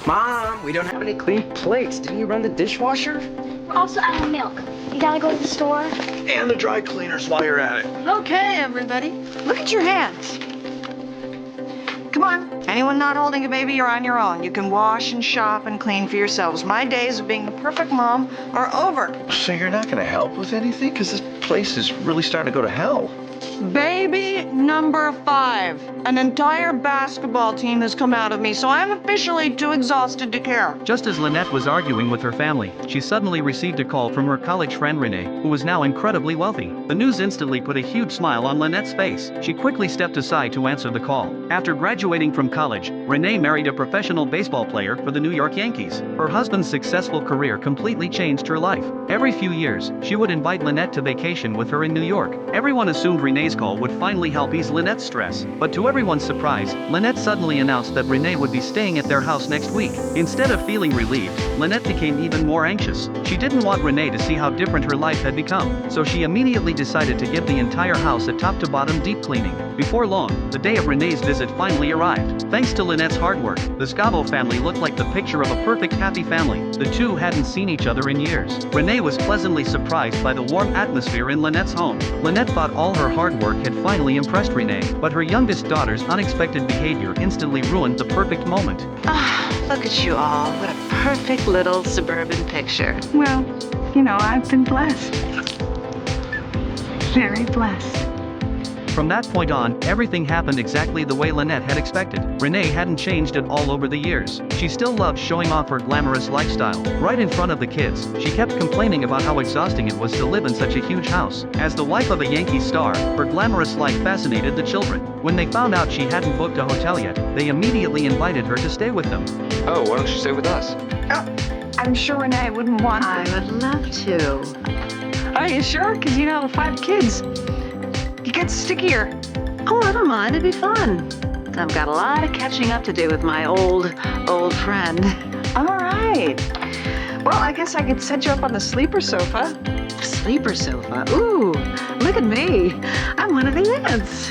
Mom, we don't have any clean plates. Didn't you run the dishwasher? Also out of milk. You gotta go to the store. And the dry cleaners while you're at it. Okay, everybody. Look at your hands. Come on. Anyone not holding a baby, you're on your own. You can wash and shop and clean for yourselves. My days of being the perfect mom are over. So you're not gonna help with anything? Because this place is really starting to go to hell. Baby number 5. An entire basketball team has come out of me, so I'm officially too exhausted to care. Just as Lynette was arguing with her family, she suddenly received a call from her college friend Renee, who was now incredibly wealthy. The news instantly put a huge smile on Lynette's face. She quickly stepped aside to answer the call. After graduating from college, Renee married a professional baseball player for the New York Yankees. Her husband's successful career completely changed her life. Every few years, she would invite Lynette to vacation with her in New York. Everyone assumed Renee's call would finally help ease Lynette's stress, but to everyone's surprise, Lynette suddenly announced that Renee would be staying at their house next week. Instead of feeling relieved, Lynette became even more anxious. She didn't want Renee to see how different her life had become, so she immediately decided to give the entire house a top-to-bottom deep cleaning. Before long, the day of Renee's visit finally arrived. Thanks to Lynette's hard work, the Scavo family looked like the picture of a perfect happy family. The two hadn't seen each other in years. Renee was pleasantly surprised by the warm atmosphere in Lynette's home. Lynette thought all her hard work had finally impressed Renee, but her youngest daughter's unexpected behavior instantly ruined the perfect moment. Look at you all. What a perfect little suburban picture. Well, I've been blessed. Very blessed. From that point on, everything happened exactly the way Lynette had expected. Renee hadn't changed at all over the years. She still loved showing off her glamorous lifestyle. Right in front of the kids, she kept complaining about how exhausting it was to live in such a huge house. As the wife of a Yankees star, her glamorous life fascinated the children. When they found out she hadn't booked a hotel yet, they immediately invited her to stay with them. Oh, why don't you stay with us? Oh, I'm sure Renee wouldn't want I would love to. Are you sure? Because 5 kids. It gets stickier. Oh, I don't mind. It'd be fun. I've got a lot of catching up to do with my old friend. All right. Well, I guess I could set you up on the sleeper sofa. Sleeper sofa. Ooh, look at me. I'm one of the ants.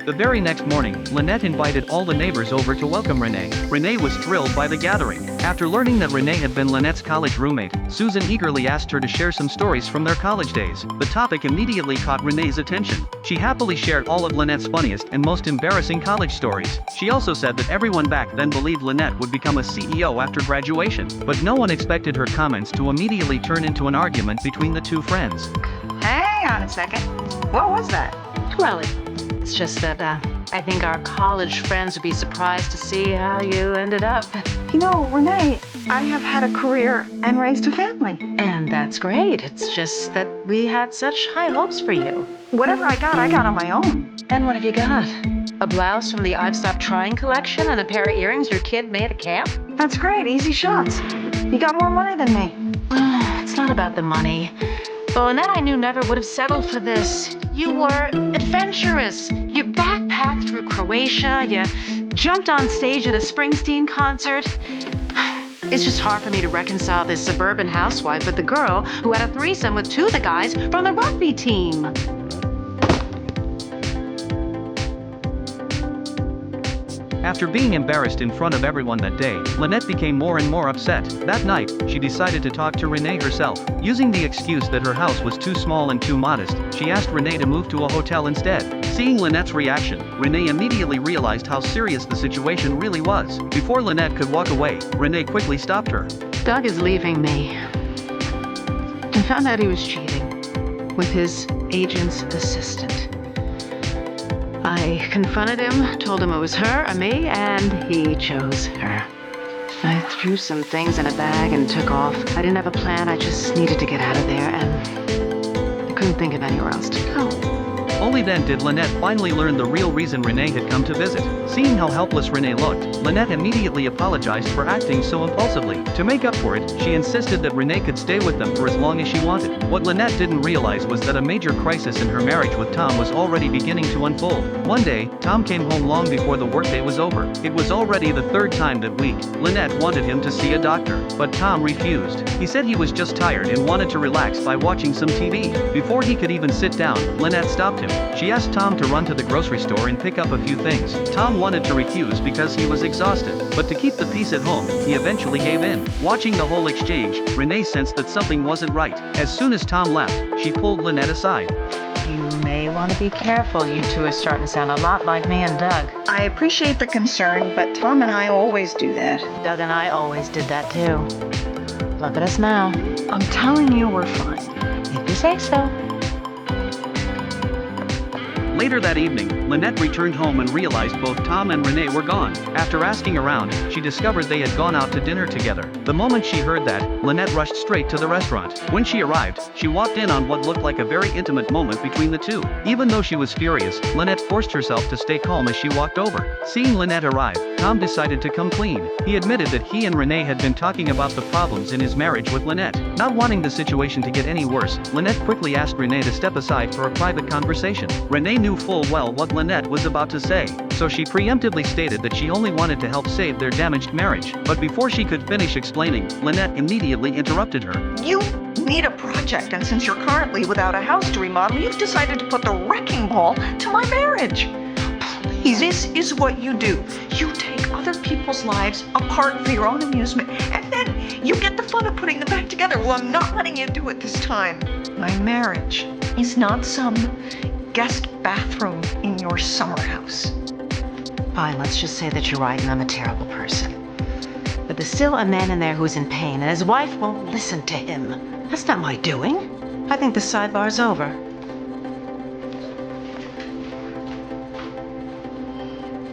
The very next morning, Lynette invited all the neighbors over to welcome Renee. Renee was thrilled by the gathering. After learning that Renee had been Lynette's college roommate, Susan eagerly asked her to share some stories from their college days. The topic immediately caught Renee's attention. She happily shared all of Lynette's funniest and most embarrassing college stories. She also said that everyone back then believed Lynette would become a CEO after graduation, but no one expected her comments to immediately turn into an argument between the two friends. Hang on a second. What was that? Well, it's just that I think our college friends would be surprised to see how you ended up. Renee, I have had a career and raised a family. And that's great. It's just that we had such high hopes for you. Whatever I got on my own. And what have you got? A blouse from the I've Stopped Trying collection and a pair of earrings your kid made at camp? That's great. Easy shots. You got more money than me. It's not about the money. Lynette, I knew never would have settled for this. You were adventurous. You backpacked through Croatia. You jumped on stage at a Springsteen concert. It's just hard for me to reconcile this suburban housewife with the girl who had a threesome with 2 of the guys from the rugby team. After being embarrassed in front of everyone that day, Lynette became more and more upset. That night, she decided to talk to Renee herself. Using the excuse that her house was too small and too modest, she asked Renee to move to a hotel instead. Seeing Lynette's reaction, Renee immediately realized how serious the situation really was. Before Lynette could walk away, Renee quickly stopped her. Doug is leaving me. I found out he was cheating with his agent's assistant. I confronted him, told him it was her or me, and he chose her. I threw some things in a bag and took off. I didn't have a plan, I just needed to get out of there, and I couldn't think of anywhere else to go. Only then did Lynette finally learn the real reason Renee had come to visit. Seeing how helpless Renee looked, Lynette immediately apologized for acting so impulsively. To make up for it, she insisted that Renee could stay with them for as long as she wanted. What Lynette didn't realize was that a major crisis in her marriage with Tom was already beginning to unfold. One day, Tom came home long before the workday was over. It was already the 3rd time that week. Lynette wanted him to see a doctor, but Tom refused. He said he was just tired and wanted to relax by watching some TV. Before he could even sit down, Lynette stopped him. him. She asked Tom to run to the grocery store and pick up a few things. Tom wanted to refuse because he was exhausted, but to keep the peace at home, he eventually gave in. Watching the whole exchange, Renee sensed that something wasn't right. As soon as Tom left, she pulled Lynette aside. You may want to be careful. You two are starting to sound a lot like me and Doug. I appreciate the concern, but Tom and I always do that. Doug and I always did that too. Look at us now. I'm telling you, we're fine. If you say so. Later that evening, Lynette returned home and realized both Tom and Renee were gone. After asking around, she discovered they had gone out to dinner together. The moment she heard that, Lynette rushed straight to the restaurant. When she arrived, she walked in on what looked like a very intimate moment between the two. Even though she was furious, Lynette forced herself to stay calm as she walked over. Seeing Lynette arrive, Tom decided to come clean. He admitted that he and Renee had been talking about the problems in his marriage with Lynette. Not wanting the situation to get any worse, Lynette quickly asked Renee to step aside for a private conversation. Renee knew full well what Lynette was about to say, so she preemptively stated that she only wanted to help save their damaged marriage. But before she could finish explaining, Lynette immediately interrupted her. You need a project, and since you're currently without a house to remodel, you've decided to put the wrecking ball to my marriage. Please, this is what you do. You take other people's lives apart for your own amusement, and then you get the fun of putting them back together. Well, I'm not letting you do it this time. My marriage is not some guest bathroom in your summer house. Fine, let's just say that you're right and I'm a terrible person. But there's still a man in there who's in pain and his wife won't listen to him. That's not my doing. I think the sidebar's over.